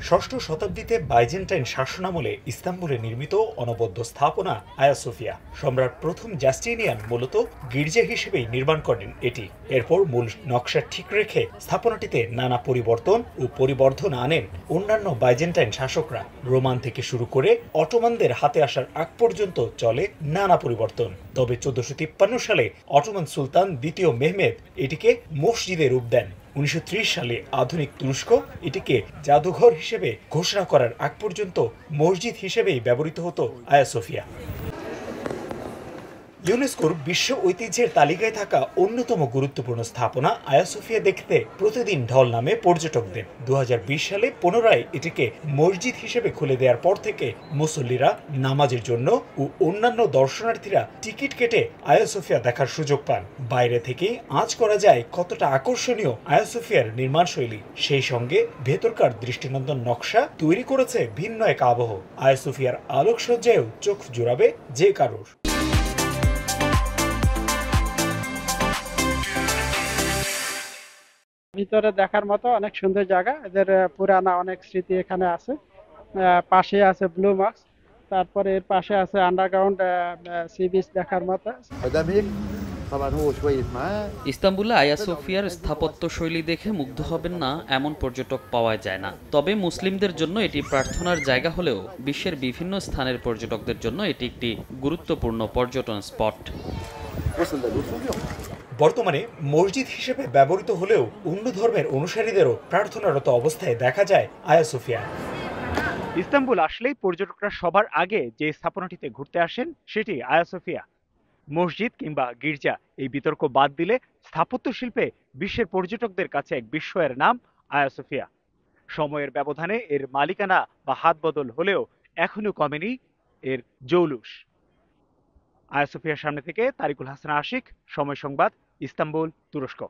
ষষ্ঠ শতাব্দীতে বাইজেন্টাইন শাসনামলে ইস্তাম্বুলে নির্মিত অনবদ্য স্থাপনা আয়া সোফিয়া। সম্রাট প্রথম জাস্টিনিয়ান মূলত গির্জা হিসেবেই নির্মাণ করেন এটি। এরপর মূল নকশা ঠিক রেখে স্থাপনাটিতে নানা পরিবর্তন ও পরিবর্ধন আনেন অন্যান্য বাইজেন্টাইন শাসকরা। রোমান থেকে শুরু করে অটোমানদের হাতে আসার আগ পর্যন্ত চলে নানা পরিবর্তন। তবে 1453 সালে অটোমান সুলতান দ্বিতীয় মেহমেদ এটিকে মসজিদে রূপ দেন। 1930 সালে আধুনিক তুরস্ক এটিকে জাদুঘর হিসেবে ঘোষণা করার আগ পর্যন্ত মসজিদ হিসেবেই ব্যবহৃত হতো আয়া সোফিয়া। ইউনেস্কোর বিশ্ব ঐতিহ্যের তালিকায় থাকা অন্যতম গুরুত্বপূর্ণ স্থাপনা আয়া সোফিয়া দেখতে প্রতিদিন ঢল নামে পর্যটকদের। 2020 সালে পুনরায় এটিকে মসজিদ হিসেবে খুলে দেওয়ার পর থেকে মুসল্লিরা নামাজের জন্য ও অন্যান্য দর্শনার্থীরা টিকিট কেটে আয়া সোফিয়া দেখার সুযোগ পান। বাইরে থেকেই আঁচ করা যায় কতটা আকর্ষণীয় আয়া সোফিয়ার নির্মাণ শৈলী। সেই সঙ্গে ভেতরকার দৃষ্টিনন্দন নকশা তৈরি করেছে ভিন্ন এক আবহ। আয়া সোফিয়ার আলোকসজ্জায়ও চোখ জোড়াবে যে কারোর। ভিতরে দেখার মতো অনেক সুন্দর জায়গা। এদের পুরানা অনেক স্মৃতি এখানে আছে। পাশে আছে ব্লু মার্কস, তারপরে এর পাশে আছে আন্ডারগ্রাউন্ড সি বিচ দেখার মতো। ইস্তাম্বুলে আয়া সোফিয়ার স্থাপত্যশৈলী দেখে মুগ্ধ হবেন না এমন পর্যটক পাওয়া যায় না। তবে মুসলিমদের জন্য এটি প্রার্থনার জায়গা হলেও বিশ্বের বিভিন্ন স্থানের পর্যটকদের জন্য এটি একটি গুরুত্বপূর্ণ পর্যটন স্পট। বর্তমানে মসজিদ হিসেবে ব্যবহৃত হলেও অন্য ধর্মের অনুসারীদেরও প্রার্থনারত অবস্থায় দেখা যায় আয়া সোফিয়া। ইস্তাম্বুল আসলেই পর্যটকরা সবার আগে যে স্থাপনাটিতে ঘুরতে আসেন সেটি আয়া সোফিয়া। মসজিদ কিংবা গির্জা এই বিতর্ক বাদ দিলে স্থাপত্য শিল্পে বিশ্বের পর্যটকদের কাছে এক বিস্ময়ের নাম আয়া সোফিয়া। সময়ের ব্যবধানে এর মালিকানা বা হাত বদল হলেও এখনো কমেনি এর জৌলুস। আয়া সোফিয়ার সামনে থেকে তারিকুল হাসান আশিক, সময় সংবাদ, ইস্তাম্বুল, তুরস্ক।